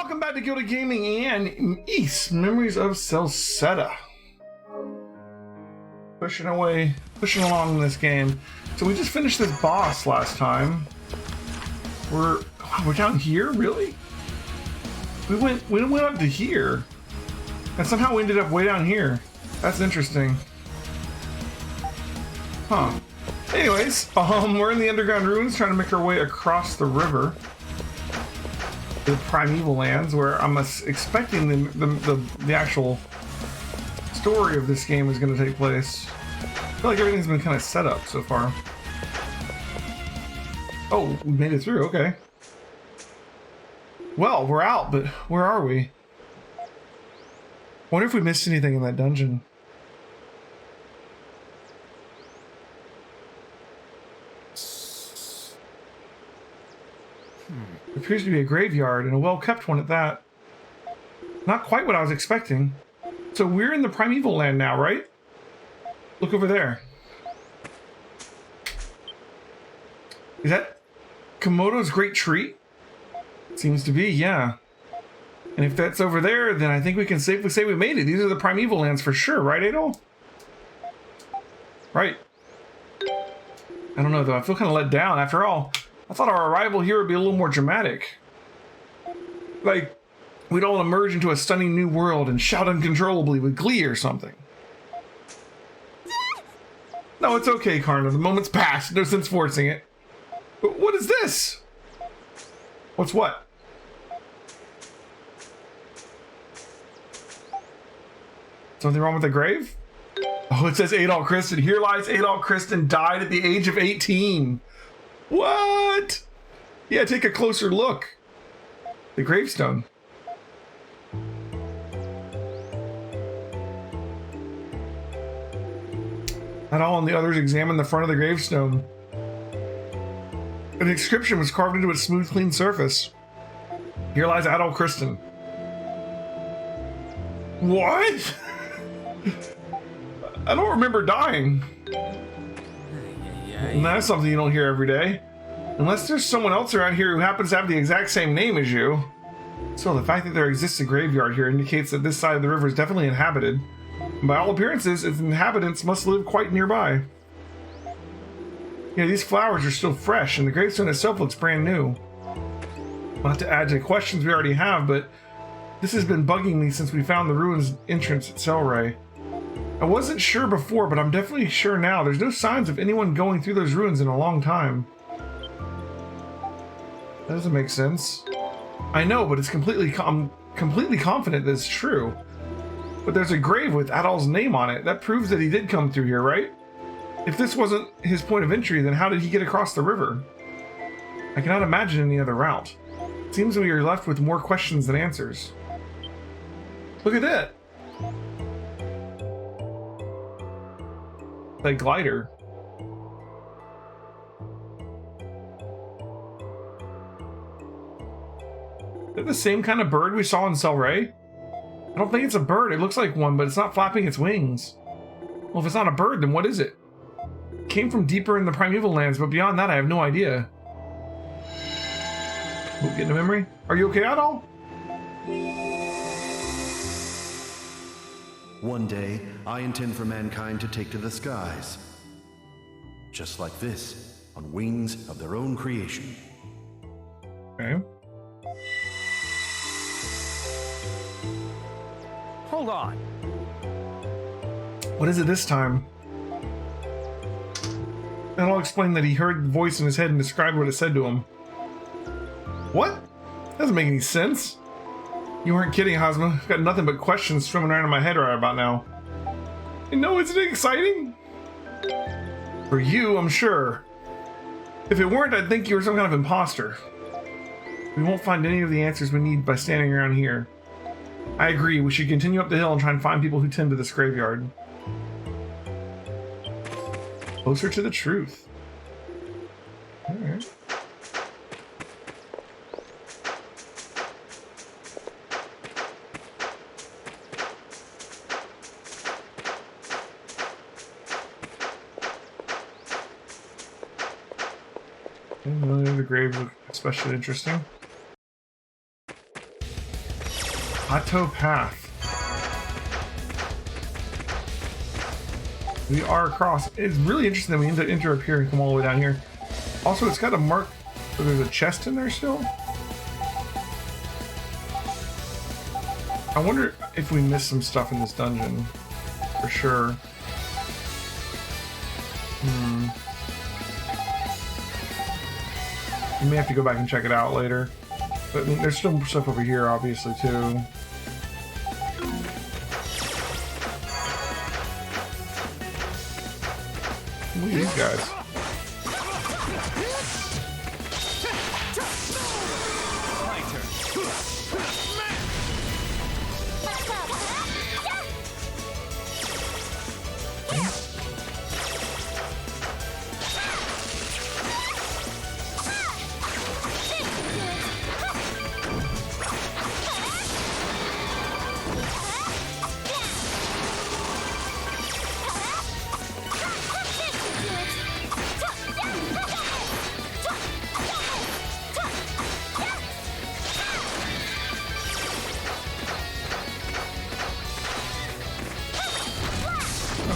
Welcome back to Gilded Gaming and East Memories of Celceta. Pushing along in this game. So we just finished this boss last time. We're down here, really? We went up to here, and somehow we ended up way down here. That's interesting. Huh. Anyways, we're in the underground ruins trying to make our way across the river. The primeval lands, where I'm expecting the actual story of this game is going to take place. I feel like everything's been kind of set up so far. Oh, we made it through, okay. Well, we're out, but where are we? Wonder if we missed anything in that dungeon. It appears to be a graveyard, and a well-kept one at that. Not quite what I was expecting. So we're in the primeval land now, right? Look over there. Is that Komodo's great tree? Seems to be, yeah. And if that's over there, then I think we can safely say we made it. These are the primeval lands for sure, right, Adol? Right. I don't know, though. I feel kind of let down. After all, I thought our arrival here would be a little more dramatic. Like, we'd all emerge into a stunning new world and shout uncontrollably with glee or something. No, it's okay, Karna. The moment's passed. No sense forcing it. But what is this? What's what? Something wrong with the grave? Oh, it says Adol Christen. Here lies Adol Christen, died at the age of 18. What? Yeah, take a closer look. The gravestone. Adol and the others examined the front of the gravestone. An inscription was carved into its smooth, clean surface. Here lies Adol Christen. What? I don't remember dying. And that's something you don't hear every day. Unless there's someone else around here who happens to have the exact same name as you. So the fact that there exists a graveyard here indicates that this side of the river is definitely inhabited. And by all appearances, its inhabitants must live quite nearby. Yeah, these flowers are still fresh, and the gravestone itself looks brand new. Not to add to the questions we already have, but this has been bugging me since we found the ruins entrance at Celceta. I wasn't sure before, but I'm definitely sure now. There's no signs of anyone going through those ruins in a long time. That doesn't make sense. I know, but I'm completely confident that it's true. But there's a grave with Adol's name on it. That proves that he did come through here, right? If this wasn't his point of entry, then how did he get across the river? I cannot imagine any other route. It seems we are left with more questions than answers. Look at that! That glider. Is that the same kind of bird we saw in Celceta? I don't think it's a bird. It looks like one, but it's not flapping its wings. Well, if it's not a bird, then what is it? It came from deeper in the primeval lands, but beyond that, I have no idea. Oh, getting a memory? Are you okay at all? One day, I intend for mankind to take to the skies. Just like this, on wings of their own creation. Okay. Hold on. What is it this time? And I'll explain that he heard the voice in his head and described what it said to him. What? Doesn't make any sense. You weren't kidding, Hosma. I've got nothing but questions swimming around in my head right about now. And no, isn't it exciting? For you, I'm sure. If it weren't, I'd think you were some kind of imposter. We won't find any of the answers we need by standing around here. I agree, we should continue up the hill and try and find people who tend to this graveyard. Closer to the truth. Alright. The graves look especially interesting. Plateau Path. We are across. It's really interesting that we need to enter up here and come all the way down here. Also, it's got a mark. So there's a chest in there still. I wonder if we missed some stuff in this dungeon. For sure. We may have to go back and check it out later. But I mean, there's still stuff over here, obviously, too. Look at these guys.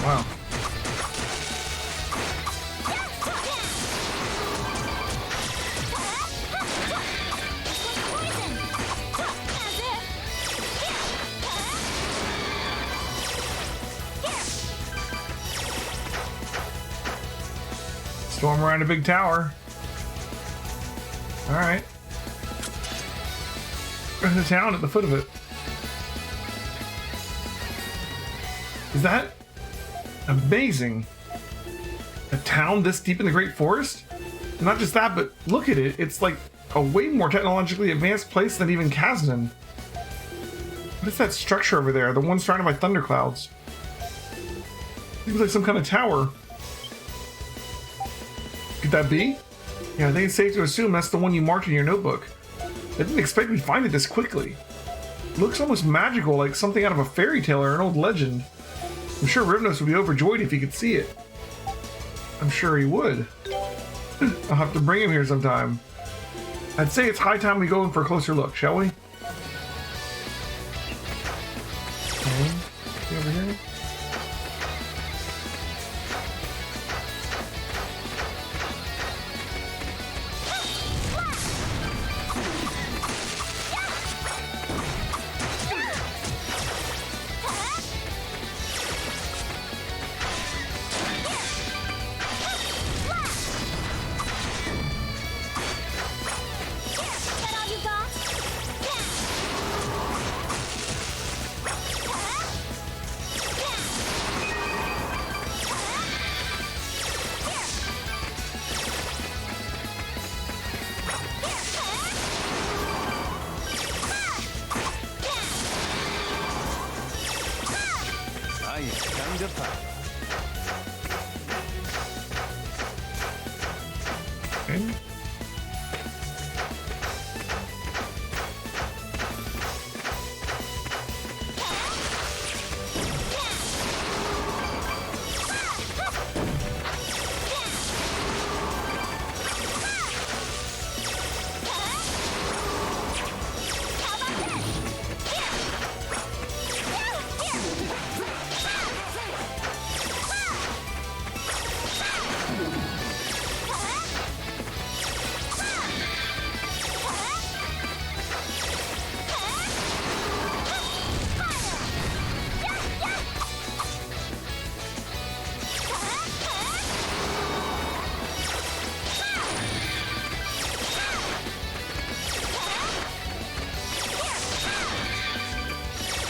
Wow. Storm around a big tower. All right. There's a town at the foot of it. Is that amazing? A town this deep in the Great Forest? And not just that, but look at it. It's like a way more technologically advanced place than even Kaznan. What is that structure over there? The one surrounded by thunderclouds. Seems like some kind of tower. Could that be? Yeah, I think it's safe to assume that's the one you marked in your notebook. I didn't expect we'd find it this quickly. It looks almost magical, like something out of a fairy tale or an old legend. I'm sure Rivnos would be overjoyed if he could see it. I'm sure he would. I'll have to bring him here sometime. I'd say it's high time we go in for a closer look, shall we? Okay. See over here?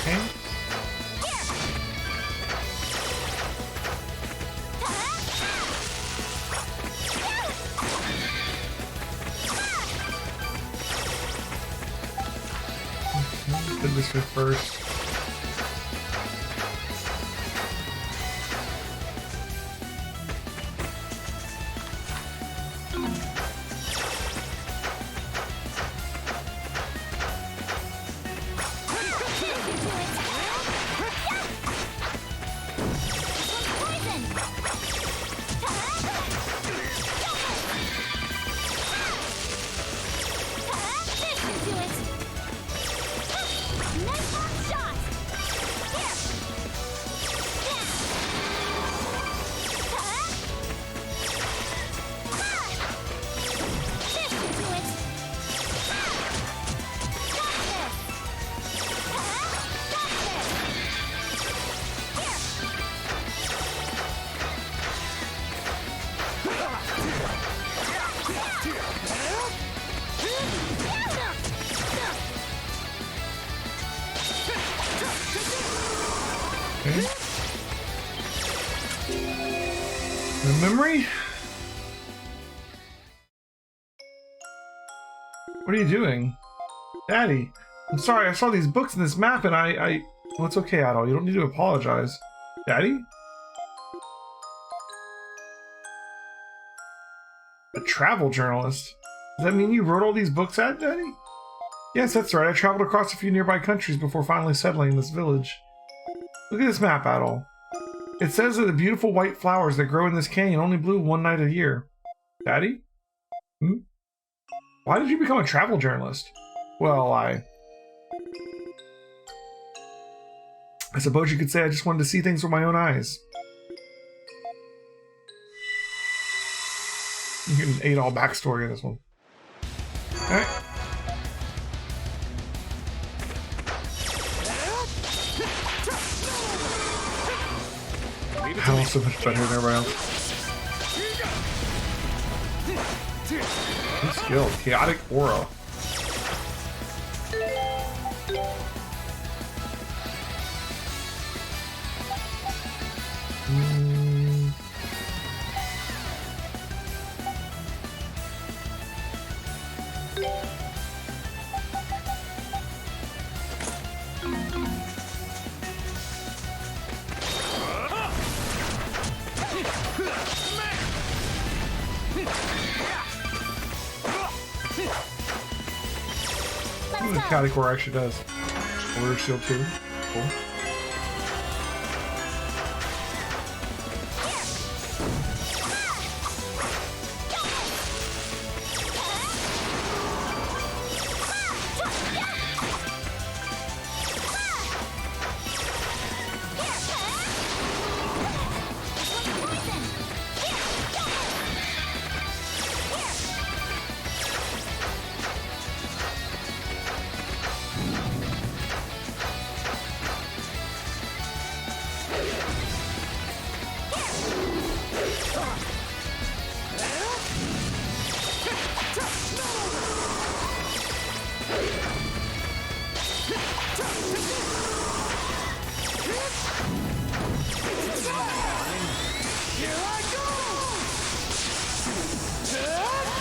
Okay. Did this bit first. Nice Okay. The memory? What are you doing? Daddy, I'm sorry, I saw these books in this map and well, it's okay, Adol, you don't need to apologize. Daddy? A travel journalist? Does that mean you wrote all these books out, Daddy? Yes, that's right. I traveled across a few nearby countries before finally settling in this village. Look at this map, Adol. It says that the beautiful white flowers that grow in this canyon only bloom one night a year. Daddy? Why did you become a travel journalist? Well, I suppose you could say I just wanted to see things with my own eyes. You get an Adol backstory in this one. Alright. How so much better than everybody else. Good skill. Chaotic Aura. The Chaotic Aura actually does. Order Shield 2. Cool.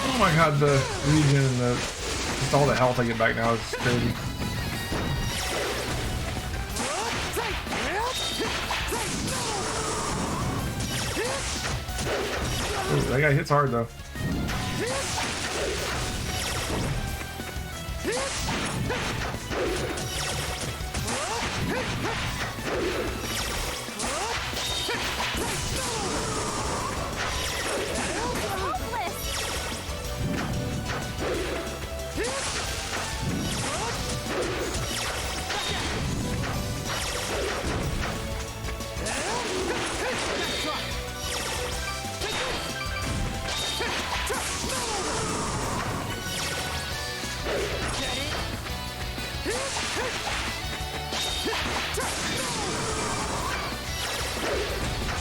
Oh my god, the region and just all the health I get back now is crazy. Ooh, that guy hits hard though.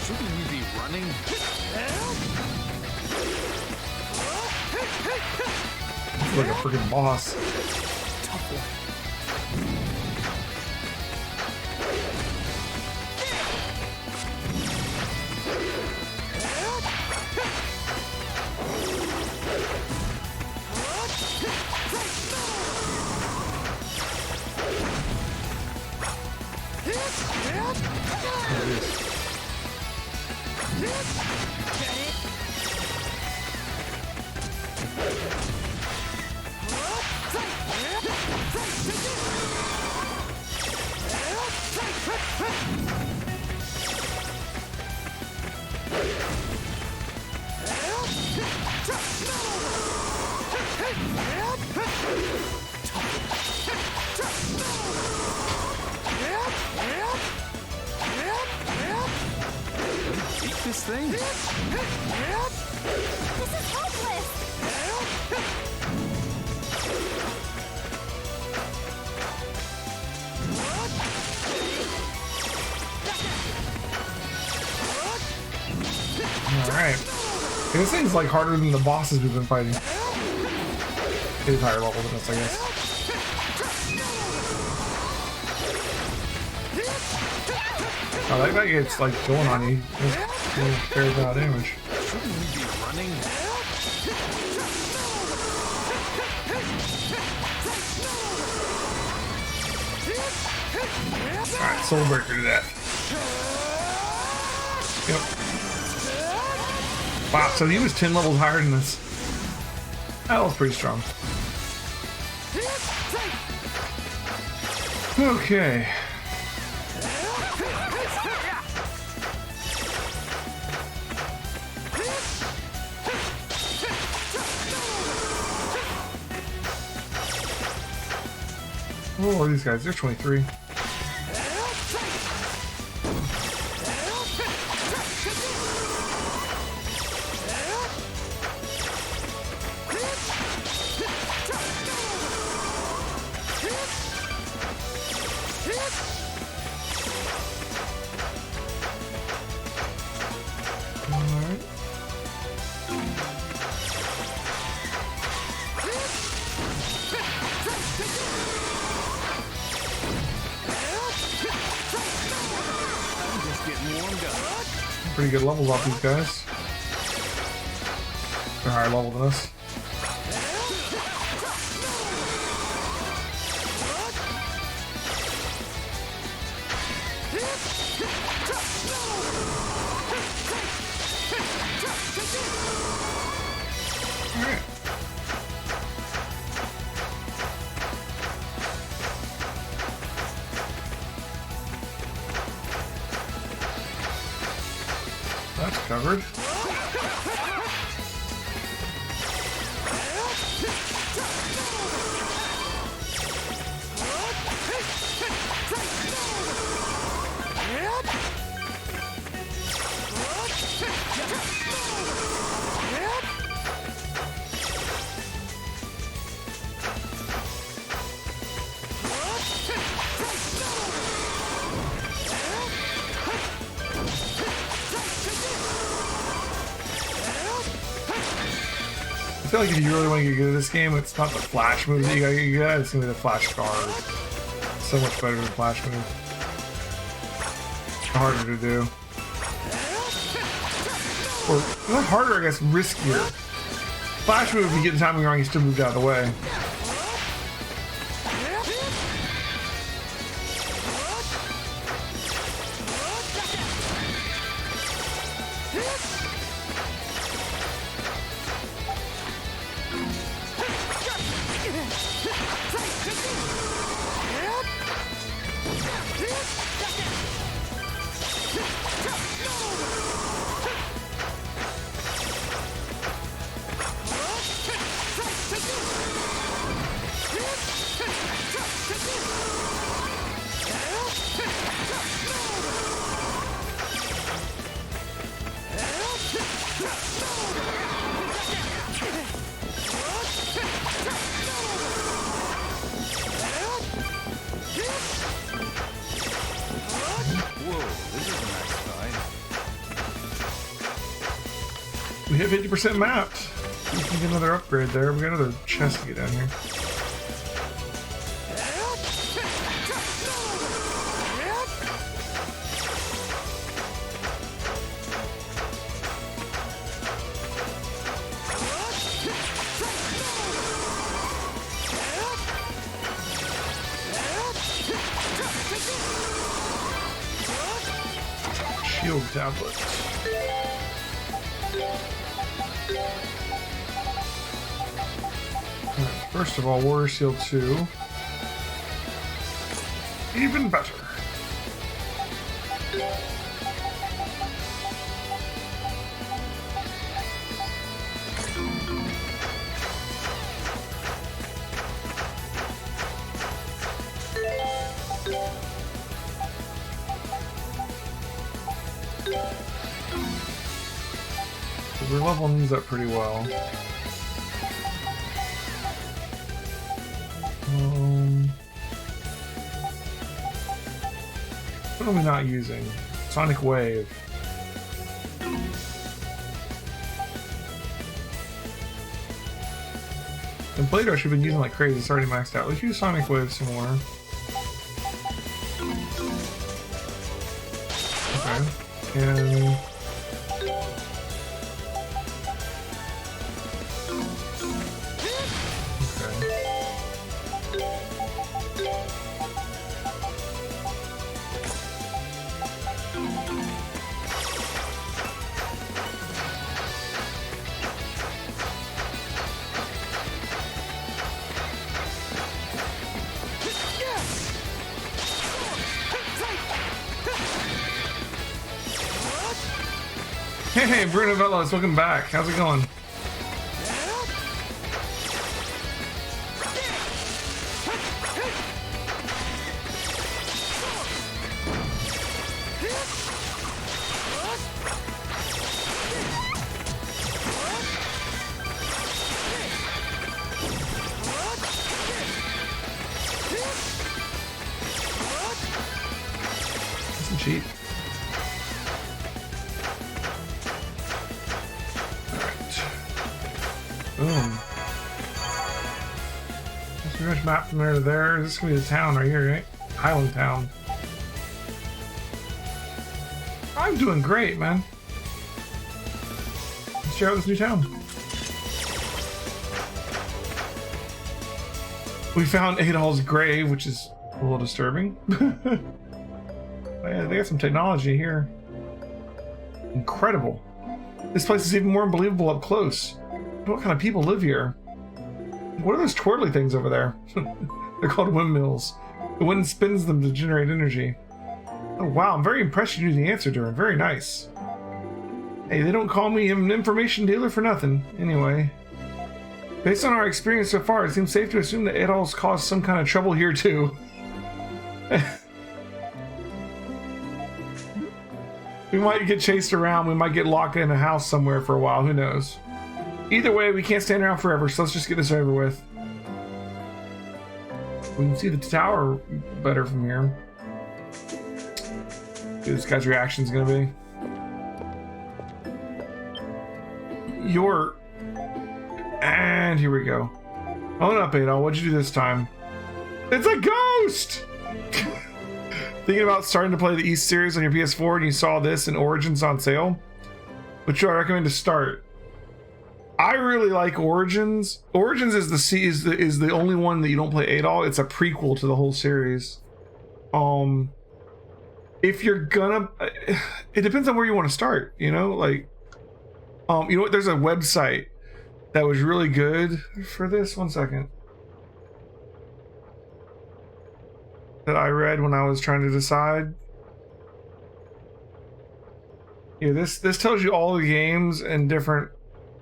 Shouldn't you be running? It's like a freaking boss. Tough one. Beat this thing? This is hopeless! Alright. This thing's like harder than the bosses we've been fighting. It is higher level than this, I guess. Oh, that guy gets like going on you. That's a fair amount of damage. Shouldn't we be running? Alright, Soul Breaker to death. Yep. Wow, so he was 10 levels higher than this. That was pretty strong. Okay. Oh, these guys, they're 23. Pretty good levels off these guys. They're higher level than us. Alright. That's covered. I feel like if you really want to get good at this game, it's not the flash move that you gotta get good at, it's gonna be the flash guard. So much better than the flash move. Harder to do. Or, not harder, I guess, riskier. Flash move, if you get the timing wrong, you still moved out of the way. We hit 50% mapped. We can get another upgrade there. We got another chest to get down here. Shield tablet. First of all, Warrior Seal 2. Even better. So we're leveling these up pretty well. What are we not using? Sonic Wave. And Blade Rush we've been using like crazy. It's already maxed out. Let's use Sonic Wave some more. Okay. And hey, Bruno Velos, welcome back. How's it going? That's cheap. Boom. Let's pretty much map from there to there. This is gonna be the town right here, right? Highland Town. I'm doing great, man. Let's check out this new town. We found Adol's grave, which is a little disturbing. Yeah, they got some technology here. Incredible. This place is even more unbelievable up close. What kind of people live here? What are those twirly things over there? They're called windmills. The wind spins them to generate energy. Oh wow, I'm very impressed you knew the answer, Durin. Very nice. Hey, they don't call me an information dealer for nothing. Anyway. Based on our experience so far, it seems safe to assume that Adol's caused some kind of trouble here too. We might get chased around, we might get locked in a house somewhere for a while, who knows? Either way, we can't stand around forever, so let's just get this over with. We can see the tower better from here. See what this guy's reaction's gonna be. And here we go. Own up, Adol. What'd you do this time? It's a ghost! Thinking about starting to play the East series on your PS4 and you saw this in Origins on sale? Which do I recommend to start? I really like Origins. Origins is the only one that you don't play Adol. It's a prequel to the whole series. If you're gonna, it depends on where you want to start. You know, like, you know what? There's a website that was really good for this. One second. That I read when I was trying to decide. Yeah, this tells you all the games and different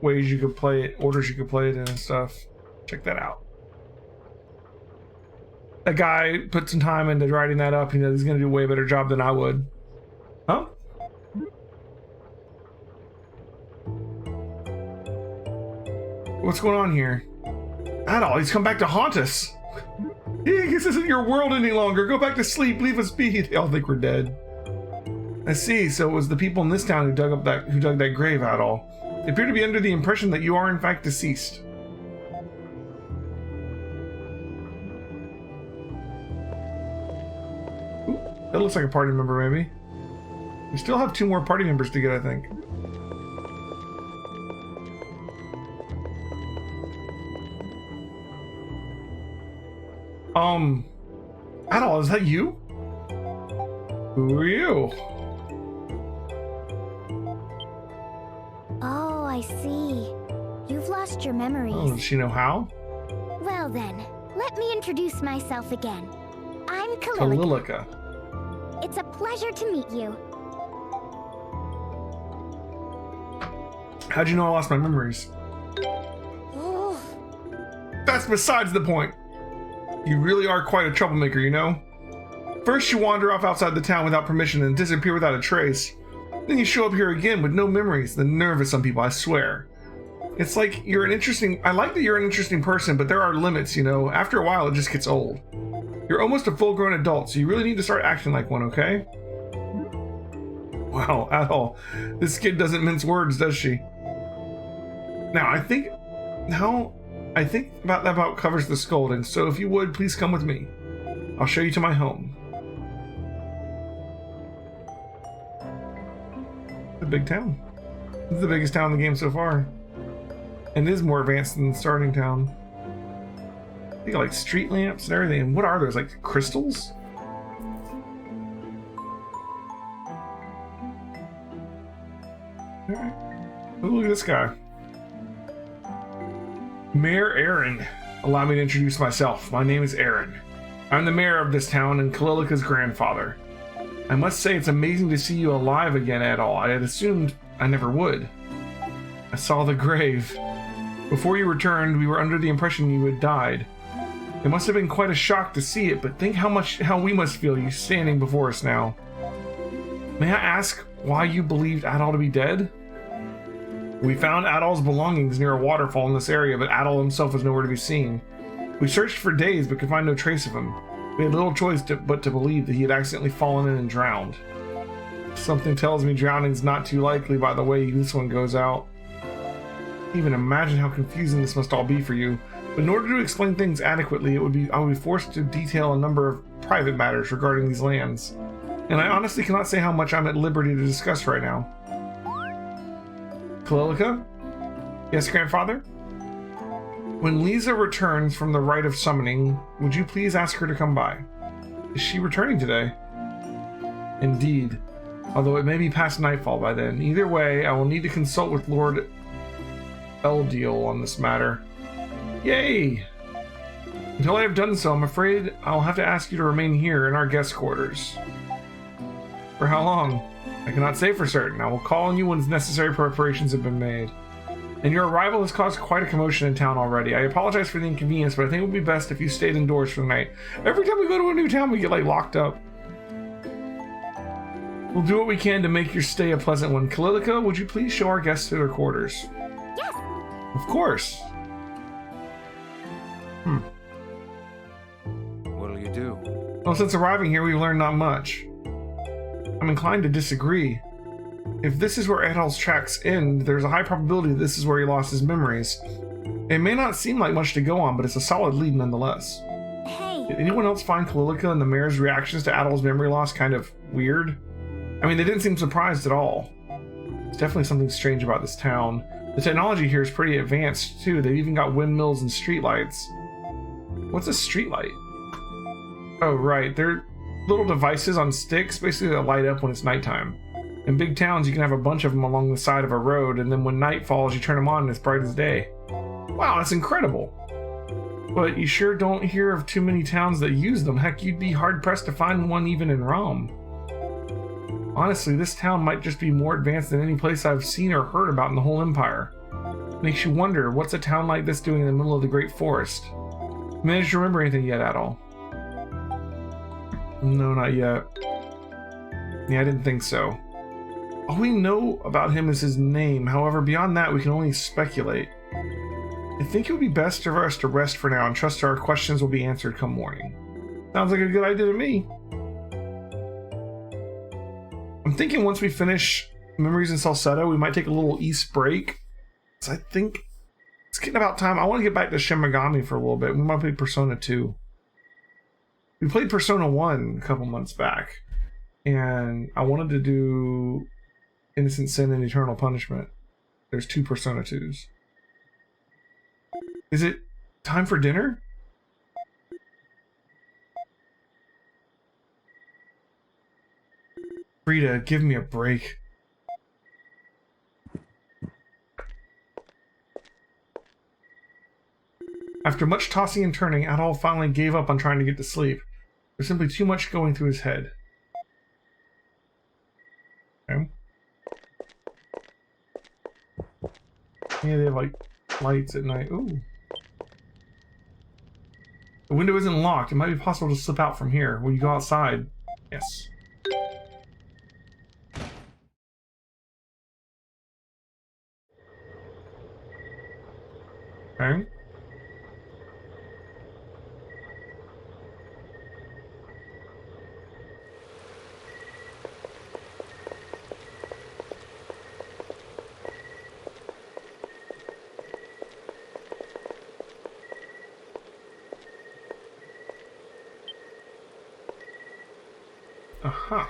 ways you could play it, orders you could play it in and stuff. Check that out. That guy put some time into writing that up. You know, he's gonna do a way better job than I would. Huh? What's going on here? Adol, he's come back to haunt us. This isn't your world any longer. Go back to sleep. Leave us be. They all think we're dead. I see. So it was the people in this town who dug that grave, Adol. They appear to be under the impression that you are in fact deceased. Ooh, that looks like a party member, maybe. We still have 2 more party members to get, I think. Adol, is that you? Who are you? Oh, I see. You've lost your memories. Oh, does she know how? Well then, let me introduce myself again. I'm Kalilica. It's a pleasure to meet you. How'd you know I lost my memories? Oh. That's besides the point. You really are quite a troublemaker, you know? First you wander off outside the town without permission and disappear without a trace. Then you show up here again with no memories. The nerve of some people, I swear. It's like you're an interesting... I like that you're an interesting person, but there are limits, you know? After a while, it just gets old. You're almost a full-grown adult, so you really need to start acting like one, okay? Wow, Adol. This kid doesn't mince words, does she? Now, I think about that about covers the scolding, so if you would, please come with me. I'll show you to my home. A big town. This is the biggest town in the game so far. And it is more advanced than the starting town. They got like street lamps and everything. And what are those? Like crystals? Alright. Oh, look at this guy. Mayor Aaron. Allow me to introduce myself. My name is Aaron. I'm the mayor of this town and Kalilica's grandfather. I must say it's amazing to see you alive again at all. I had assumed I never would. I saw the grave. Before you returned, we were under the impression you had died. It must have been quite a shock to see it, but think how we must feel you standing before us now. May I ask why you believed Adol to be dead? We found Adol's belongings near a waterfall in this area, but Adol himself was nowhere to be seen. We searched for days, but could find no trace of him. We had little choice but to believe that he had accidentally fallen in and drowned. Something tells me drowning's not too likely by the way this one goes out. Even imagine how confusing this must all be for you. But in order to explain things adequately, I would be forced to detail a number of private matters regarding these lands. And I honestly cannot say how much I'm at liberty to discuss right now. Kalilica? Yes, grandfather? When Lisa returns from the rite of summoning, would you please ask her to come by? Is she returning today? Indeed. Although it may be past nightfall by then. Either way, I will need to consult with Lord Eldeal on this matter. Yay! Until I have done so, I'm afraid I'll have to ask you to remain here in our guest quarters. For how long? I cannot say for certain. I will call on you when necessary preparations have been made. And your arrival has caused quite a commotion in town already. I apologize for the inconvenience, but I think it would be best if you stayed indoors for the night. Every time we go to a new town, we get like locked up. We'll do what we can to make your stay a pleasant one. Kalilica, would you please show our guests to their quarters? Yes. Of course. What'll you do? Well, since arriving here, we've learned not much. I'm inclined to disagree. If this is where Adol's tracks end, there's a high probability this is where he lost his memories. It may not seem like much to go on, but it's a solid lead nonetheless. Hey. Did anyone else find Kalilica and the mayor's reactions to Adol's memory loss kind of weird? I mean, they didn't seem surprised at all. There's definitely something strange about this town. The technology here is pretty advanced, too. They've even got windmills and streetlights. What's a streetlight? Oh, right. They're little devices on sticks, basically, that light up when it's nighttime. In big towns, you can have a bunch of them along the side of a road, and then when night falls, you turn them on and it's bright as day. Wow, that's incredible. But you sure don't hear of too many towns that use them. Heck, you'd be hard-pressed to find one even in Rome. Honestly, this town might just be more advanced than any place I've seen or heard about in the whole empire. Makes you wonder, what's a town like this doing in the middle of the Great Forest? Managed to remember anything yet at all? No, not yet. Yeah, I didn't think so. All we know about him is his name. However, beyond that, we can only speculate. I think it would be best for us to rest for now and trust our questions will be answered come morning. Sounds like a good idea to me. I'm thinking once we finish Memories in Celceta, we might take a little East break. So I think it's getting about time. I want to get back to Shin Megami for a little bit. We might play Persona 2. We played Persona 1 a couple months back. And I wanted to do Innocent Sin and Eternal Punishment. There's 2 Persona 2s. Is it time for dinner? Frida, give me a break. After much tossing and turning, Adol finally gave up on trying to get to sleep. There's simply too much going through his head. Okay. Yeah, they have like lights at night. Ooh. The window isn't locked. It might be possible to slip out from here. Will you go outside? Yes. Okay. Aha.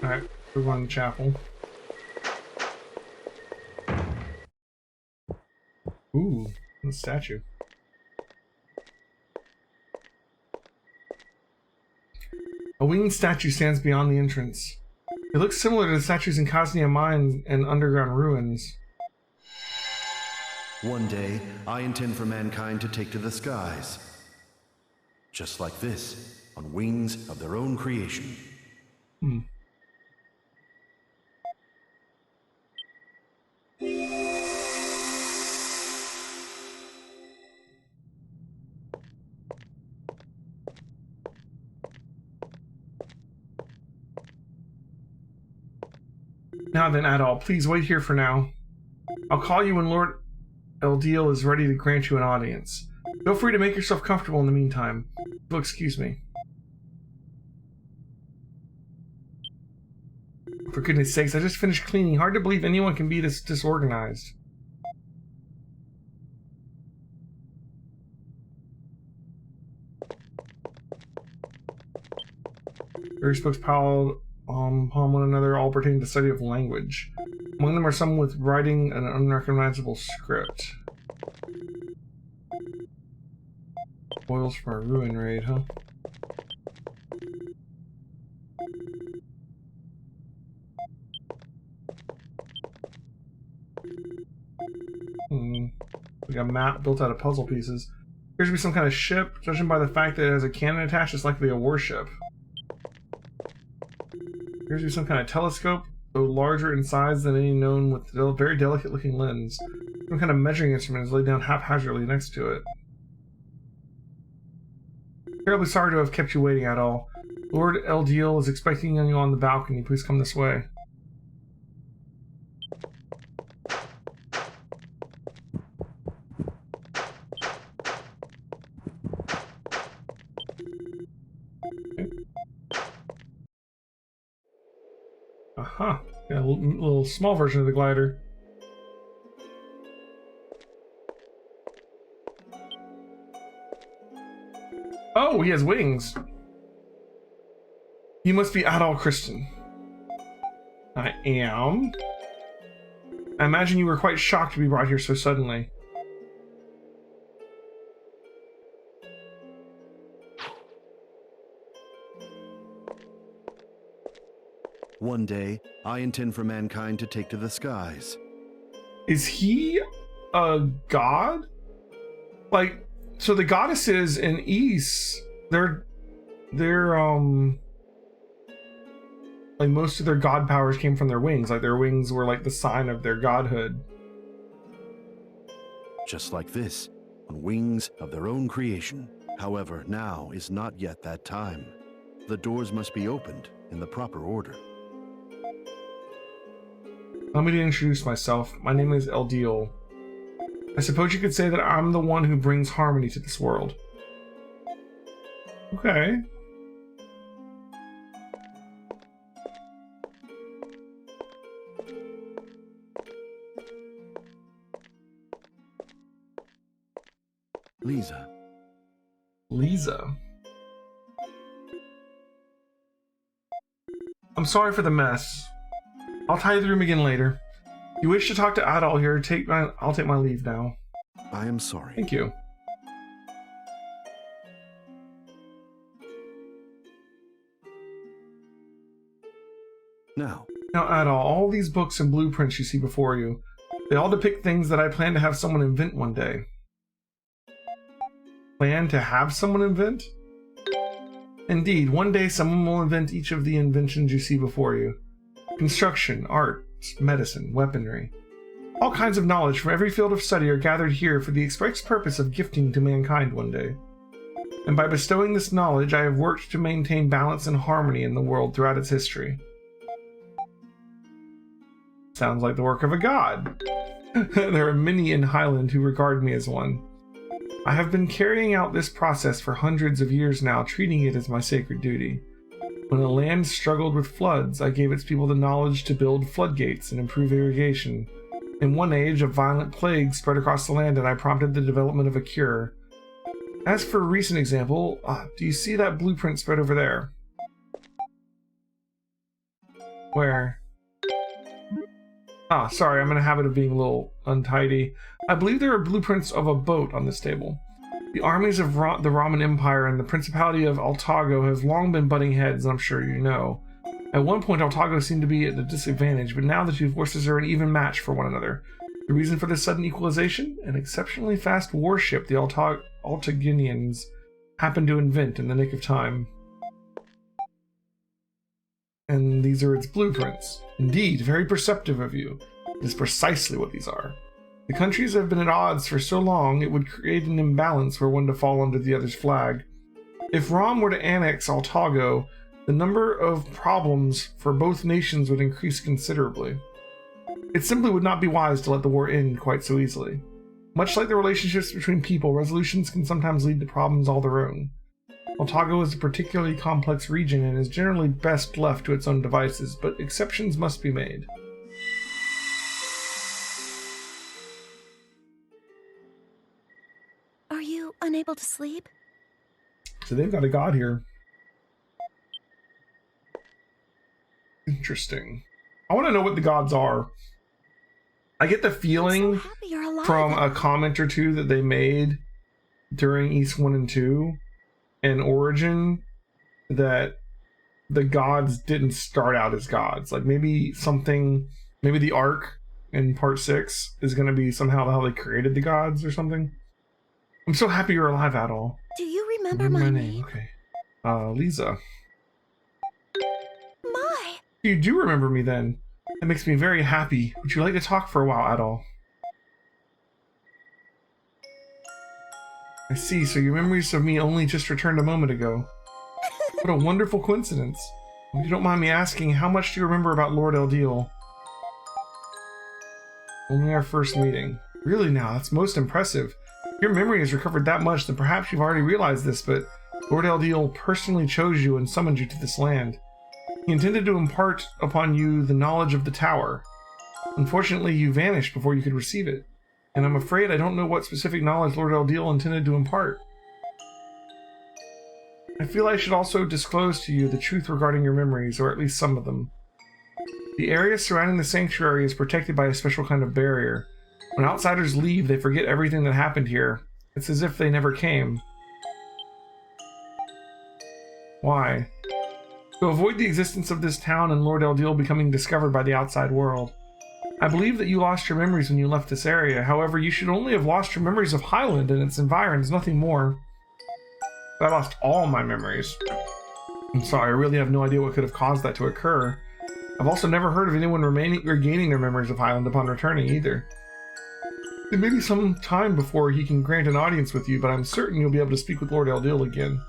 Alright, we're going to the chapel. Ooh, a statue. A winged statue stands beyond the entrance. It looks similar to the statues in Kaznia Mine and underground ruins. One day, I intend for mankind to take to the skies. Just like this, on wings of their own creation. Now then, Adol, please wait here for now. I'll call you when Lord Eldiel is ready to grant you an audience. Feel free to make yourself comfortable in the meantime. If you'll excuse me. For goodness sakes, I just finished cleaning. Hard to believe anyone can be this disorganized. Various books piled upon one another, all pertaining to the study of language. Among them are some with writing an unrecognizable script. Spoils from a ruin raid, huh? We got a map built out of puzzle pieces. Appears to be some kind of ship. Judging by the fact that it has a cannon attached, it's likely a warship. Appears to be some kind of telescope, though larger in size than any known, with a very delicate looking lens. Some kind of measuring instrument is laid down haphazardly next to it. Terribly sorry to have kept you waiting at all. Lord Eldiel is expecting you on the balcony. Please come this way. Aha, got a little small version of the glider. Oh, he has wings. You must be Adol Christian. I am. I imagine you were quite shocked to be brought here so suddenly. One day, I intend for mankind to take to the skies. Is he a god? Like, so the goddesses in Ys, they're like most of their god powers came from their wings. Like their wings were like the sign of their godhood. Just like this, on wings of their own creation. However, now is not yet that time. The doors must be opened in the proper order. Allow me to introduce myself. My name is Eldiel. I suppose you could say that I'm the one who brings harmony to this world. Okay. Lisa. Lisa. I'm sorry for the mess. I'll tidy the room again later. If you wish to talk to Adol here, I'll take my leave now. I am sorry. Thank you. Now, Adol, all these books and blueprints you see before you, they all depict things that I plan to have someone invent one day. Plan to have someone invent? Indeed, one day someone will invent each of the inventions you see before you. Construction, art, medicine, weaponry. All kinds of knowledge from every field of study are gathered here for the express purpose of gifting to mankind one day. And by bestowing this knowledge, I have worked to maintain balance and harmony in the world throughout its history. Sounds like the work of a god. There are many in Highland who regard me as one. I have been carrying out this process for hundreds of years now, treating it as my sacred duty. When a land struggled with floods, I gave its people the knowledge to build floodgates and improve irrigation. In one age, a violent plague spread across the land, and I prompted the development of a cure. As for a recent example, do you see that blueprint spread over there? Where? Ah, sorry, I'm in a habit of being a little untidy. I believe there are blueprints of a boat on this table. The armies of the Roman Empire and the Principality of Altago have long been butting heads, I'm sure you know. At one point, Altago seemed to be at a disadvantage, but now the two forces are an even match for one another. The reason for this sudden equalization? An exceptionally fast warship the Altaginians happened to invent in the nick of time. And these are its blueprints. Indeed, very perceptive of you. It is precisely what these are. The countries have been at odds for so long, it would create an imbalance for one to fall under the other's flag. If Rom were to annex Altago, the number of problems for both nations would increase considerably. It simply would not be wise to let the war end quite so easily. Much like the relationships between people, resolutions can sometimes lead to problems all their own. Altago is a particularly complex region and is generally best left to its own devices, but exceptions must be made. Are you unable to sleep? So they've got a god here. Interesting. I want to know what the gods are. I get the feeling I'm so happy you're alive. from a comment or two that they made during East 1 and 2 and Origin that the gods didn't start out as gods. Like maybe the Ark in Part 6 is going to be somehow how they created the gods or something. I'm so happy you're alive, Adol. Do you remember my name? Okay. Lisa. My! You do remember me then. That makes me very happy. Would you like to talk for a while, Adol? I see, so your memories of me only just returned a moment ago. What a wonderful coincidence. If you don't mind me asking, how much do you remember about Lord Eldiel? Only our first meeting. Really now, that's most impressive. If your memory has recovered that much, then perhaps you've already realized this, but Lord Eldiel personally chose you and summoned you to this land. He intended to impart upon you the knowledge of the tower. Unfortunately, you vanished before you could receive it, and I'm afraid I don't know what specific knowledge Lord Eldiel intended to impart. I feel I should also disclose to you the truth regarding your memories, or at least some of them. The area surrounding the sanctuary is protected by a special kind of barrier. When outsiders leave, they forget everything that happened here. It's as if they never came. Why? To avoid the existence of this town and Lord Eldiel becoming discovered by the outside world. I believe that you lost your memories when you left this area. However, you should only have lost your memories of Highland and its environs, nothing more. I lost all my memories. I'm sorry, I really have no idea what could have caused that to occur. I've also never heard of anyone regaining their memories of Highland upon returning either. It may be some time before he can grant an audience with you, but I'm certain you'll be able to speak with Lord Eldiel again.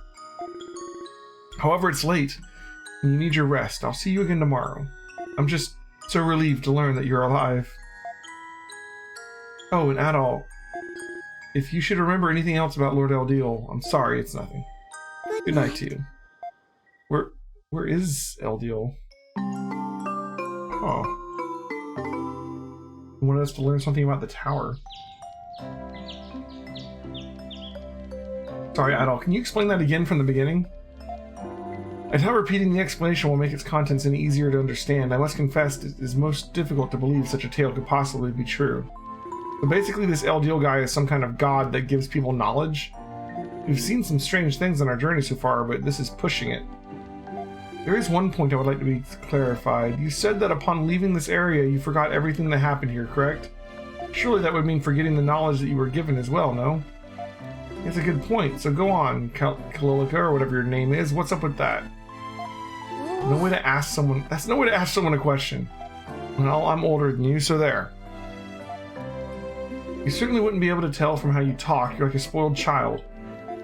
However, it's late, and you need your rest. I'll see you again tomorrow. I'm just so relieved to learn that you're alive. Oh, and Adol, if you should remember anything else about Lord Eldiel, I'm sorry, it's nothing. Good night to you. Where is Eldiel? Oh. He wanted us to learn something about the tower. Sorry, Adol, can you explain that again from the beginning? I doubt repeating the explanation will make its contents any easier to understand. I must confess it is most difficult to believe such a tale could possibly be true. So basically this Eldiel guy is some kind of god that gives people knowledge. We've seen some strange things on our journey so far, but this is pushing it. There is one point I would like to be clarified. You said that upon leaving this area you forgot everything that happened here, correct? Surely that would mean forgetting the knowledge that you were given as well, no? It's a good point, so go on, Kalilica, or whatever your name is. What's up with that? No way to ask someone. That's no way to ask someone a question. Well, I'm older than you, so there. You certainly wouldn't be able to tell from how you talk. You're like a spoiled child.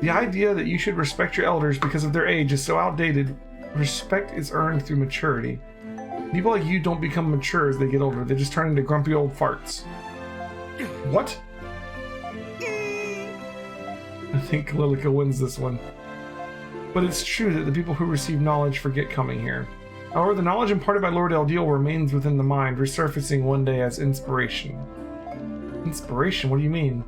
The idea that you should respect your elders because of their age is so outdated. Respect is earned through maturity. People like you don't become mature as they get older. They just turn into grumpy old farts. What? I think Kalilica wins this one. But it's true that the people who receive knowledge forget coming here. However, the knowledge imparted by Lord Eldiel remains within the mind, resurfacing one day as inspiration. Inspiration? What do you mean?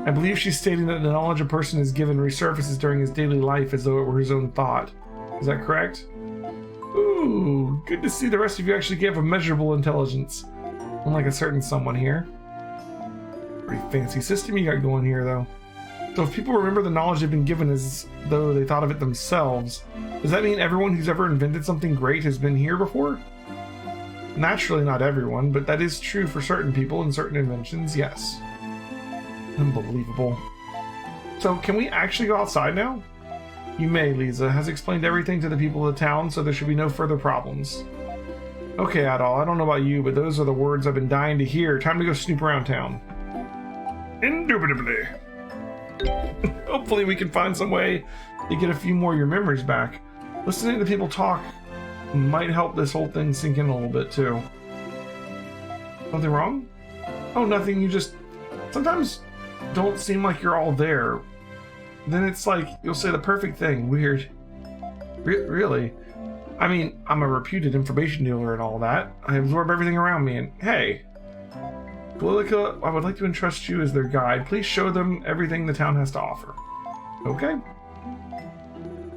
I believe she's stating that the knowledge a person is given resurfaces during his daily life as though it were his own thought. Is that correct? Ooh, Ooh, good to see the rest of you actually have a measurable intelligence. Unlike a certain someone here. Pretty fancy system you got going here, though. So if people remember the knowledge they've been given as though they thought of it themselves, does that mean everyone who's ever invented something great has been here before? Naturally, not everyone, but that is true for certain people and certain inventions, yes. Unbelievable. So, can we actually go outside now? You may, Lisa. Has explained everything to the people of the town, so there should be no further problems. Okay, Adol, I don't know about you, but those are the words I've been dying to hear. Time to go snoop around town. Indubitably. Hopefully we can find some way to get a few more of your memories back. Listening to people talk might help this whole thing sink in a little bit, too. Something wrong? Oh, nothing. You just sometimes don't seem like you're all there. Then it's like you'll say the perfect thing. Weird. Really? I mean, I'm a reputed information dealer and all that. I absorb everything around me and hey. Kalilica, I would like to entrust you as their guide. Please show them everything the town has to offer. Okay.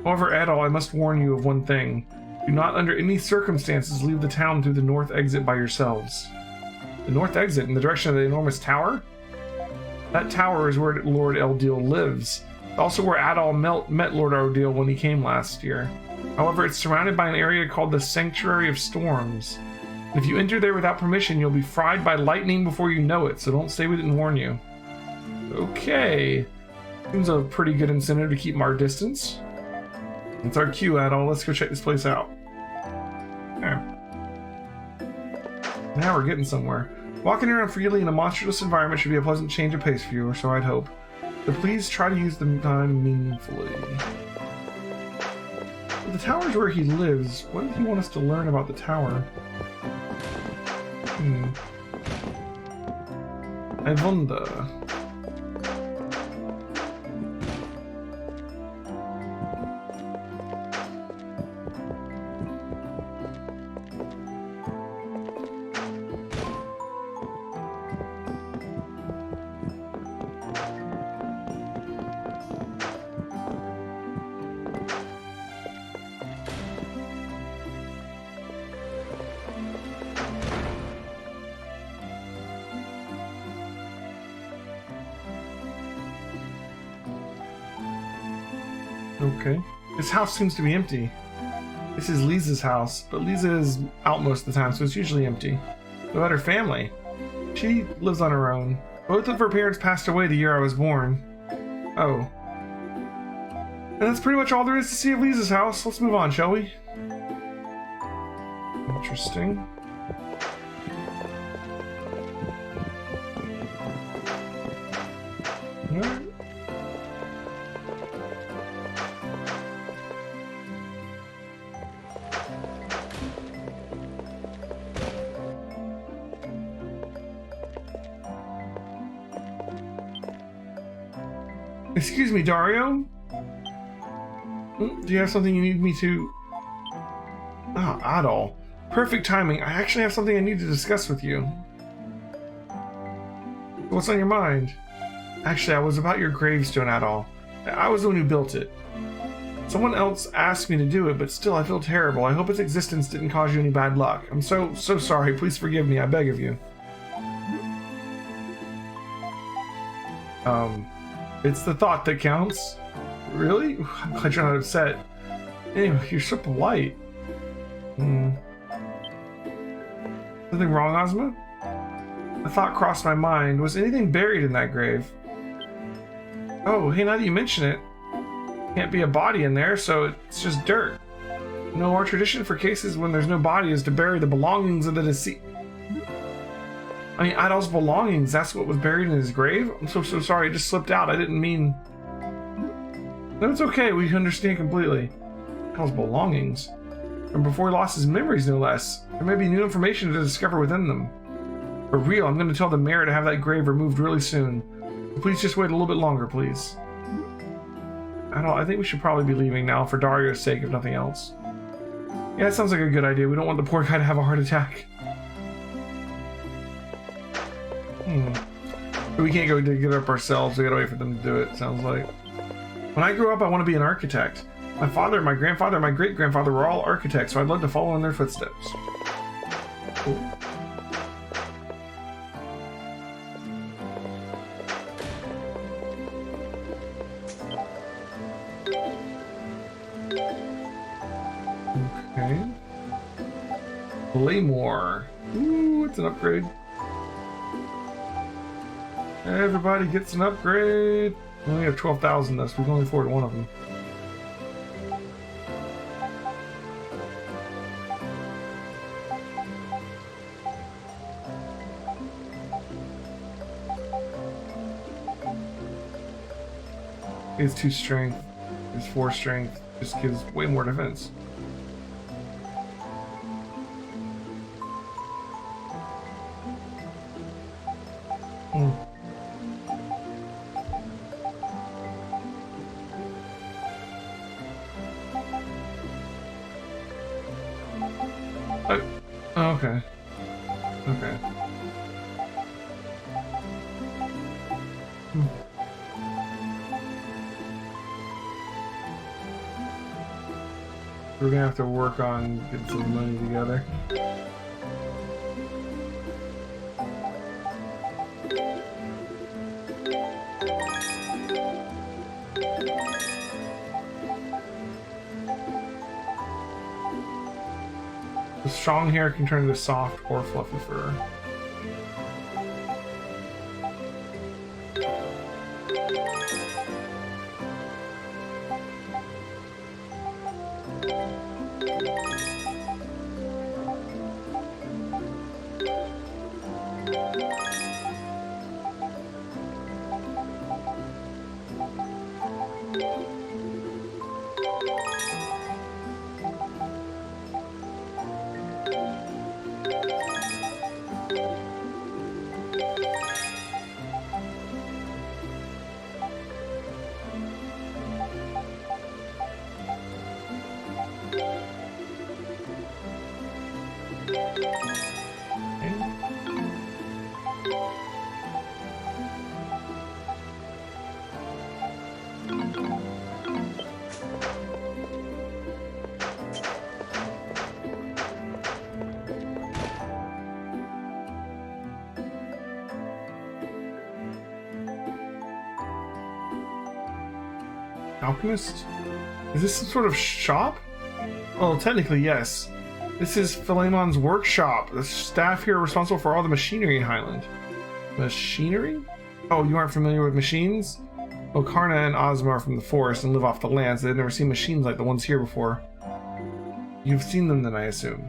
However, Adol, I must warn you of one thing. Do not under any circumstances leave the town through the north exit by yourselves. The north exit in the direction of the enormous tower? That tower is where Lord Eldil lives. Also where Adol met Lord Eldil when he came last year. However, it's surrounded by an area called the Sanctuary of Storms. If you enter there without permission, you'll be fried by lightning before you know it, so don't say we didn't warn you. Okay. Seems a pretty good incentive to keep our distance. It's our cue, Adol. Let's go check this place out. Okay. Now we're getting somewhere. Walking around freely in a monstrous environment should be a pleasant change of pace for you, or so I'd hope. But please try to use the time meaningfully. But the tower's where he lives. What did he want us to learn about the tower? I wonder. Okay. This house seems to be empty. This is Lisa's house, but Lisa is out most of the time, so it's usually empty. What about her family? She lives on her own. Both of her parents passed away the year I was born. Oh. And that's pretty much all there is to see of Lisa's house. Let's move on, shall we? Interesting. Alright. Excuse me, Dario? Do you have something you need me to... Ah, Adol. Perfect timing. I actually have something I need to discuss with you. What's on your mind? Actually, I was about your gravestone, Adol. I was the one who built it. Someone else asked me to do it, but still I feel terrible. I hope its existence didn't cause you any bad luck. I'm so sorry. Please forgive me. I beg of you. It's the thought that counts. Really? I'm glad you're not upset. Anyway, you're so polite. Something wrong, Ozma? A thought crossed my mind. Was anything buried in that grave? Oh, hey, now that you mention it, can't be a body in there, so it's just dirt. No, our tradition for cases when there's no body is to bury the belongings of the deceased. I mean, Adol's belongings, that's what was buried in his grave? I'm so sorry, it just slipped out. I didn't mean... No, it's okay, we understand completely. Adol's belongings? From before he lost his memories, no less. There may be new information to discover within them. For real, I'm going to tell the mayor to have that grave removed really soon. Please just wait a little bit longer, please. Adol, I think we should probably be leaving now, for Dario's sake, if nothing else. Yeah, that sounds like a good idea. We don't want the poor guy to have a heart attack. But we can't go dig it up ourselves. We gotta wait for them to do it, sounds like. When I grow up, I want to be an architect. My father, my grandfather, my great-grandfather were all architects, so I'd love to follow in their footsteps. Cool. Okay. Claymore. Ooh, it's an upgrade. Everybody gets an upgrade. We only have 12,000 though, so we can only afford one of them. It's 2 strength. It's 4 strength. Just gives way more defense. Okay. Okay. We're gonna have to work on getting some money together. The strong hair can turn into soft or fluffy fur. Alchemist? Is this some sort of shop? Well, technically, yes. This is Philemon's workshop. The staff here are responsible for all the machinery in Highland. Machinery? Oh, you aren't familiar with machines? Well, Karna and Ozma are from the forest and live off the land, so they've never seen machines like the ones here before. You've seen them then, I assume.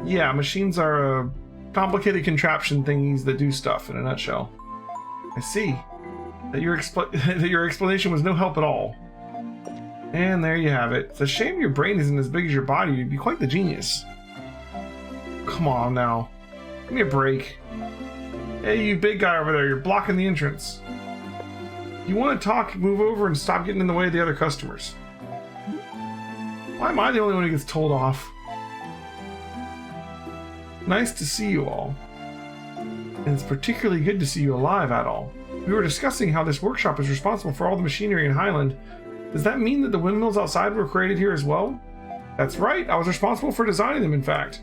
Yeah, machines are complicated contraption thingies that do stuff, in a nutshell. I see. That your explanation was no help at all. And there you have it. It's a shame your brain isn't as big as your body. You'd be quite the genius. Come on now. Give me a break. Hey, you big guy over there, you're blocking the entrance. You want to talk, move over and stop getting in the way of the other customers. Why am I the only one who gets told off? Nice to see you all. And it's particularly good to see you alive at all. We were discussing how this workshop is responsible for all the machinery in Highland. Does that mean that the windmills outside were created here as well? That's right, I was responsible for designing them, in fact.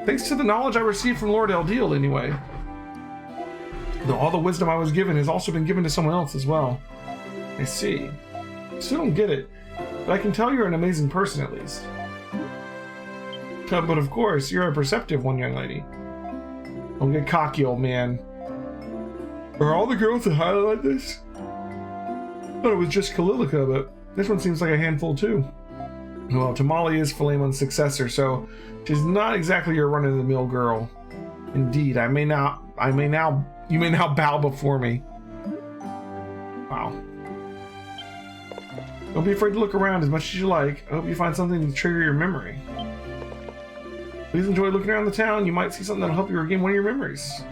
Thanks to the knowledge I received from Lord Eldeal, anyway. Though all the wisdom I was given has also been given to someone else as well. I see. Still don't get it, but I can tell you're an amazing person at least. But of course, you're a perceptive one, young lady. Don't get cocky, old man. Are all the girls at Highland like this? I thought it was just Kalilica, but this one seems like a handful too. Well, Tamali is Philemon's successor, so she's not exactly your run-of-the-mill girl. Indeed, you may now bow before me. Wow. Don't be afraid to look around as much as you like. I hope you find something to trigger your memory. Please enjoy looking around the town. You might see something that'll help you regain one of your memories.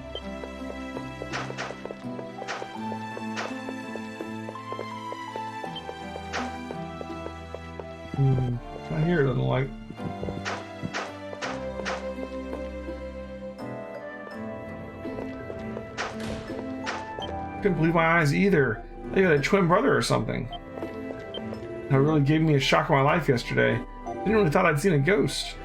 I hear it doesn't like. Couldn't believe my eyes either. They got a twin brother or something. That really gave me a shock of my life yesterday. Didn't really thought I'd seen a ghost.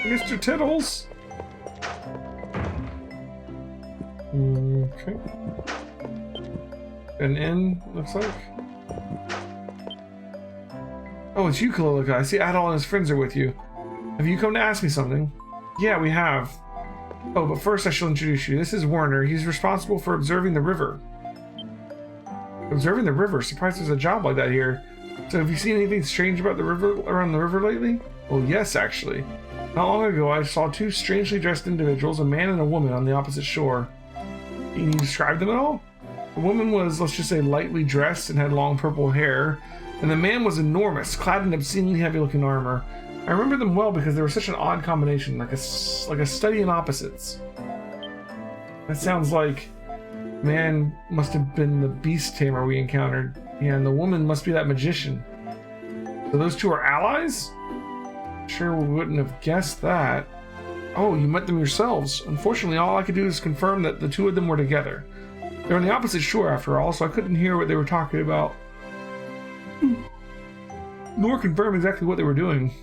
Mr. Tittles! Okay. An inn, looks like. Oh, it's you, Kalilica. I see Adol and his friends are with you. Have you come to ask me something? Yeah, we have. Oh, but first I shall introduce you. This is Werner. He's responsible for observing the river. Observing the river? Surprised there's a job like that here. So have you seen anything strange about the river, around the river lately? Well, yes, actually. Not long ago, I saw two strangely dressed individuals, a man and a woman, on the opposite shore. Can you describe them at all? The woman was, let's just say, lightly dressed and had long purple hair, and the man was enormous, clad in obscenely heavy-looking armor. I remember them well because they were such an odd combination, like a study in opposites. That sounds like man must have been the beast tamer we encountered, and the woman must be that magician. So those two are allies? Sure, we wouldn't have guessed that. Oh, you met them yourselves. Unfortunately, all I could do is confirm that the two of them were together. They're on the opposite shore, after all, so I couldn't hear what they were talking about, nor confirm exactly what they were doing.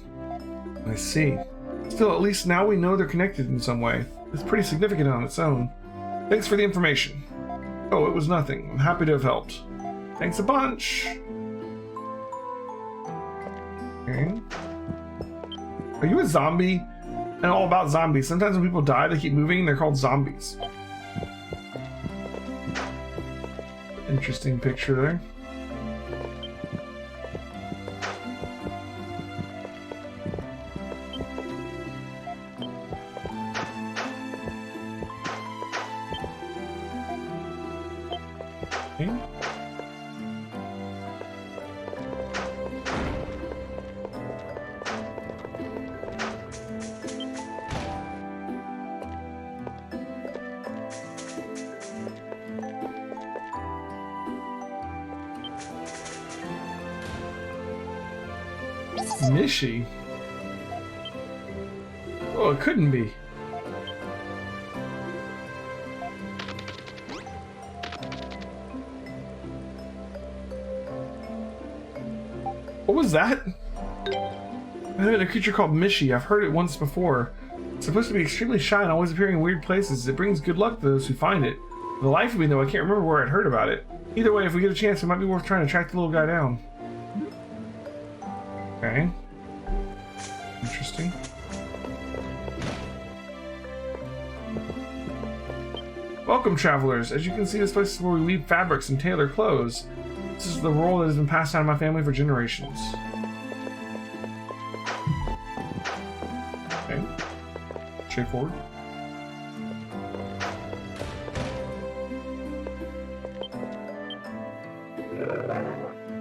I see. Still, at least now we know they're connected in some way. It's pretty significant on its own. Thanks for the information. Oh, it was nothing. I'm happy to have helped. Thanks a bunch. Okay. Are you a zombie? I know all about zombies. Sometimes when people die, they keep moving and they're called zombies. Interesting picture there. Okay. Nishi? Oh, it couldn't be. What was that? I had a creature called Mishi. I've heard it once before. It's supposed to be extremely shy and always appearing in weird places. It brings good luck to those who find it. For the life of me, though, I can't remember where I'd heard about it. Either way, if we get a chance, it might be worth trying to track the little guy down. Okay. Interesting. Welcome, travelers. As you can see, this place is where we weave fabrics and tailor clothes. This is the role that has been passed down in my family for generations. Okay. Straightforward.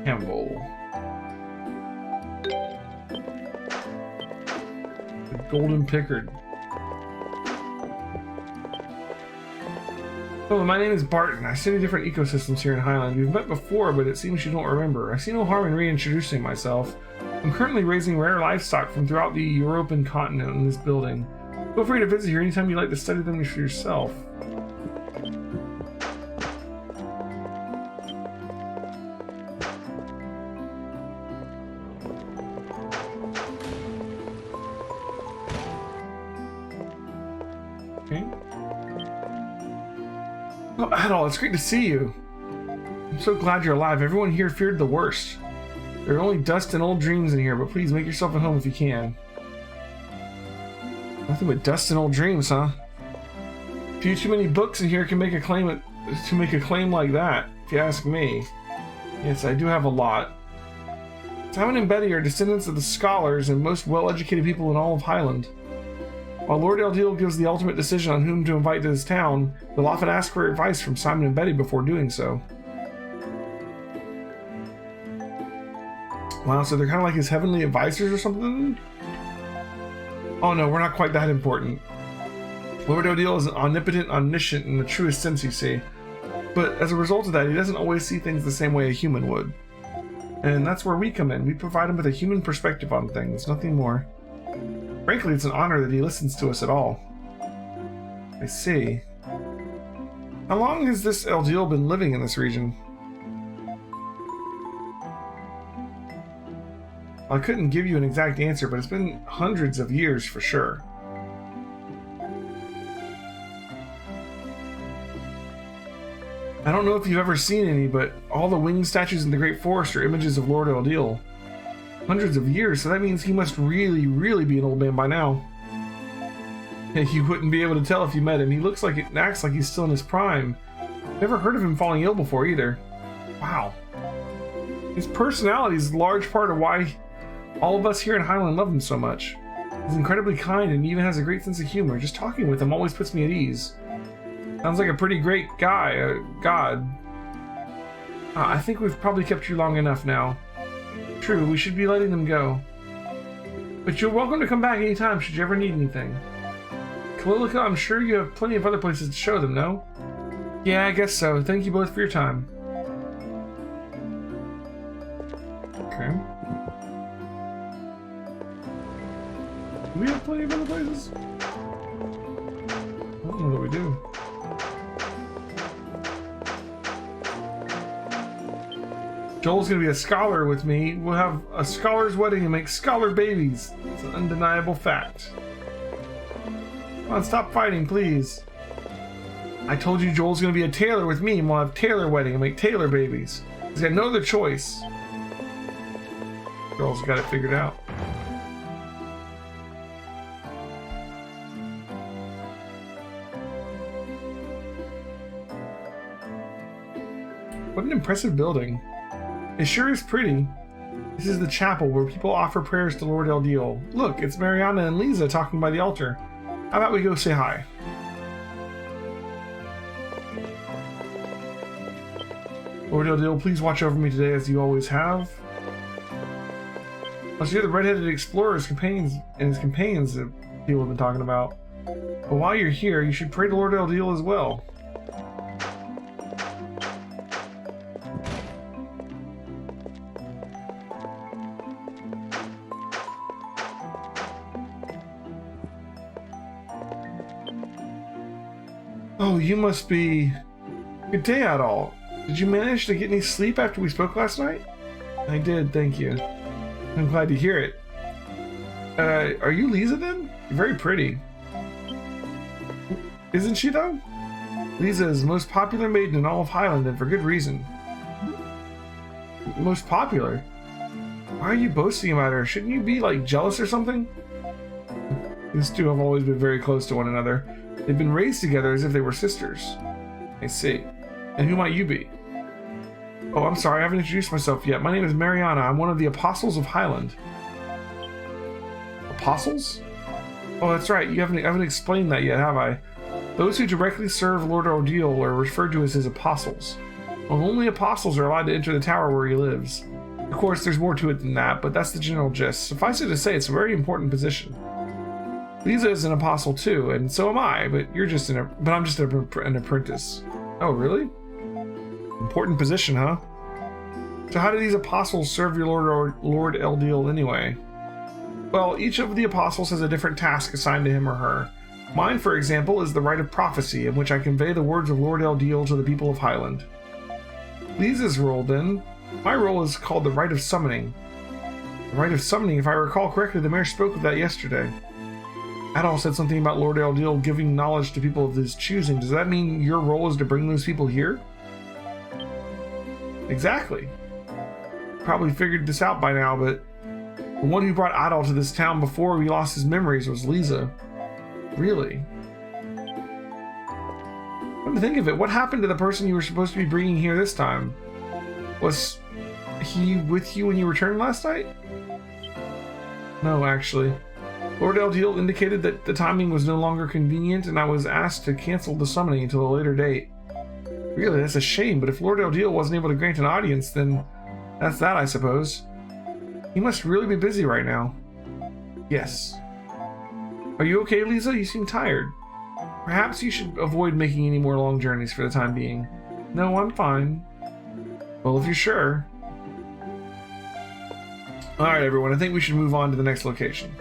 Campbell. The Golden Pickard. Hello, my name is Barton. I study different ecosystems here in Highland. We've met before, but it seems you don't remember. I see no harm in reintroducing myself. I'm currently raising rare livestock from throughout the European continent in this building. Feel free to visit here anytime you'd like to study them for yourself. Okay. Oh, Adol, it's great to see you. I'm so glad you're alive. Everyone here feared the worst. There are only dust and old dreams in here, but please make yourself at home if you can. Nothing but dust and old dreams, huh? A few too many books in here can make a claim like that, if you ask me. Yes, I do have a lot. Simon and Betty are descendants of the scholars and most well-educated people in all of Highland. While Lord Eldeal gives the ultimate decision on whom to invite to his town, they'll often ask for advice from Simon and Betty before doing so. Wow, so they're kind of like his heavenly advisors or something? Oh no, we're not quite that important. Lord Eldeal is omnipotent, omniscient in the truest sense, you see. But as a result of that, he doesn't always see things the same way a human would. And that's where we come in. We provide him with a human perspective on things, nothing more. Frankly, it's an honor that he listens to us at all. I see. How long has this Eldiel been living in this region? I couldn't give you an exact answer, but it's been hundreds of years for sure. I don't know if you've ever seen any, but all the winged statues in the Great Forest are images of Lord Eldiel. Hundreds of years, so that means he must really, really be an old man by now. You wouldn't be able to tell if you met him. He looks like it acts like he's still in his prime. Never heard of him falling ill before either. Wow. His personality is a large part of why all of us here in Highland love him so much. He's incredibly kind and even has a great sense of humor. Just talking with him always puts me at ease. Sounds like a pretty great guy, god. I think we've probably kept you long enough now. True, we should be letting them go. But you're welcome to come back anytime should you ever need anything. Kalilica, I'm sure you have plenty of other places to show them, no? Yeah, I guess so. Thank you both for your time. Okay. Do we have plenty of other places? I don't know what we do. Joel's gonna be a scholar with me. We'll have a scholar's wedding and make scholar babies. It's an undeniable fact. Come on, stop fighting, please. I told you Joel's gonna be a tailor with me and we'll have tailor wedding and make tailor babies. He's got no other choice. Joel's got it figured out. What an impressive building. It sure is pretty. This is the chapel where people offer prayers to Lord Eldiel. Look, it's Mariana and Lisa talking by the altar. How about we go say hi? Lord Eldiel, please watch over me today as you always have. Let's hear the red-headed explorer's companions and his companions that people have been talking about. But while you're here, you should pray to Lord Eldiel as well. Oh, you must be... Good day, Adol. Did you manage to get any sleep after we spoke last night? I did, thank you. I'm glad to hear it. Are you Lisa then? You're very pretty. Isn't she though? Lisa is the most popular maiden in all of Highland, and for good reason. Most popular? Why are you boasting about her? Shouldn't you be, like, jealous or something? These two have always been very close to one another. They've been raised together as if they were sisters. I see. And who might you be? Oh, I'm sorry, I haven't introduced myself yet. My name is Mariana. I'm one of the Apostles of Highland. Apostles? Oh, that's right. I haven't explained that yet, have I? Those who directly serve Lord Eldiel are referred to as his apostles. Well, only apostles are allowed to enter the tower where he lives. Of course, there's more to it than that, but that's the general gist. Suffice it to say, it's a very important position. Lisa is an apostle too, and so am I, but I'm just an apprentice. Oh, really? Important position, huh? So how do these apostles serve your Lord Eldiel anyway? Well, each of the apostles has a different task assigned to him or her. Mine, for example, is the rite of prophecy, in which I convey the words of Lord Eldiel to the people of Highland. Lisa's role, then, my role is called the rite of summoning. The rite of summoning, if I recall correctly, the mayor spoke of that yesterday. Adol said something about Lord Eldiel giving knowledge to people of his choosing. Does that mean your role is to bring those people here? Exactly. Probably figured this out by now, but the one who brought Adol to this town before he lost his memories was Lisa. Really? Come to think of it, what happened to the person you were supposed to be bringing here this time? Was he with you when you returned last night? No, actually. Lord Eldiel indicated that the timing was no longer convenient, and I was asked to cancel the summoning until a later date. Really, that's a shame, but if Lord Eldiel wasn't able to grant an audience, then that's that, I suppose. He must really be busy right now. Yes. Are you okay, Lisa? You seem tired. Perhaps you should avoid making any more long journeys for the time being. No, I'm fine. Well, if you're sure. Alright, everyone, I think we should move on to the next location.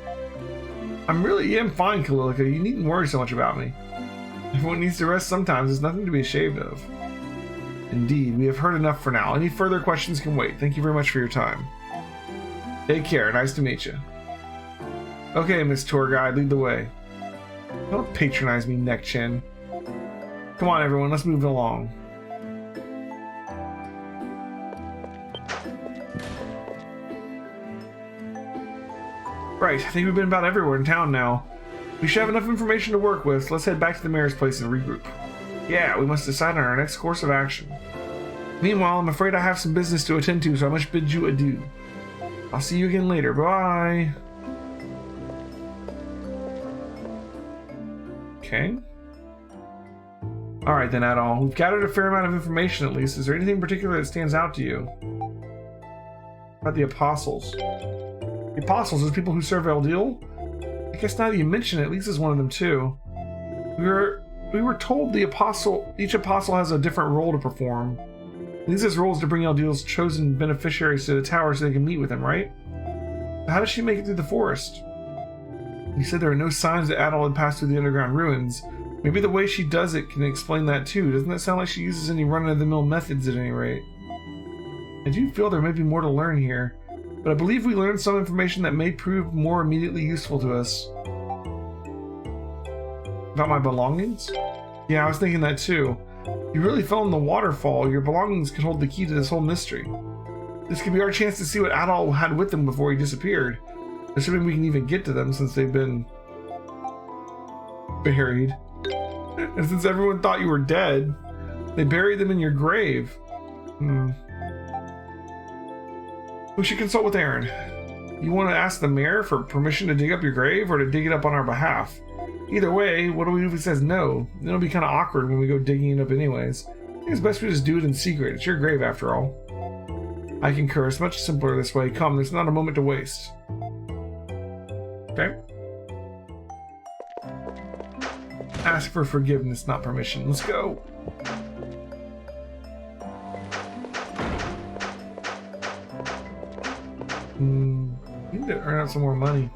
I'm fine, Kalilica. You needn't worry so much about me. Everyone needs to rest sometimes. There's nothing to be ashamed of. Indeed, we have heard enough for now. Any further questions can wait. Thank you very much for your time. Take care. Nice to meet you. Okay, Miss Tour Guide, lead the way. Don't patronize me, neck chin. Come on, everyone. Let's move along. Right, I think we've been about everywhere in town now. We should have enough information to work with, so let's head back to the mayor's place and regroup. Yeah, we must decide on our next course of action. Meanwhile, I'm afraid I have some business to attend to, so I must bid you adieu. I'll see you again later. Bye. Okay. Alright then, Adol. We've gathered a fair amount of information at least. Is there anything particular that stands out to you? About the Apostles. The Apostles is people who serve Eldil? I guess now that you mention it, Lisa's one of them too. We were told each apostle has a different role to perform. Lisa's role is to bring Eldil's chosen beneficiaries to the tower so they can meet with him, right? How does she make it through the forest? You said there are no signs that Adol had passed through the underground ruins. Maybe the way she does it can explain that too. Doesn't that sound like she uses any run-of-the-mill methods at any rate? I do feel there may be more to learn here, but I believe we learned some information that may prove more immediately useful to us. About my belongings? Yeah, I was thinking that too. You really fell in the waterfall. Your belongings could hold the key to this whole mystery. This could be our chance to see what Adol had with him before he disappeared. Assuming we can even get to them since they've been buried. And since everyone thought you were dead, they buried them in your grave. We should consult with Aaron. You want to ask the mayor for permission to dig up your grave or to dig it up on our behalf? Either way, what do we do if he says no? It'll be kind of awkward when we go digging it up anyways. I think it's best we just do it in secret. It's your grave after all. I concur. It's much simpler this way. Come, there's not a moment to waste. Okay. Ask for forgiveness, not permission. Let's go. We need to earn out some more money.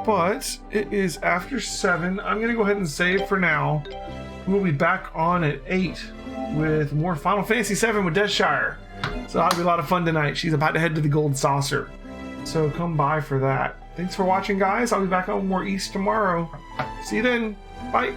But it is after 7. I'm gonna go ahead and save for now. We'll be back on at 8 with more Final Fantasy VII with Deathshire. So that'll be a lot of fun tonight. She's about to head to the Gold Saucer. So come by for that. Thanks for watching, guys. I'll be back on more East tomorrow. See you then. Bye.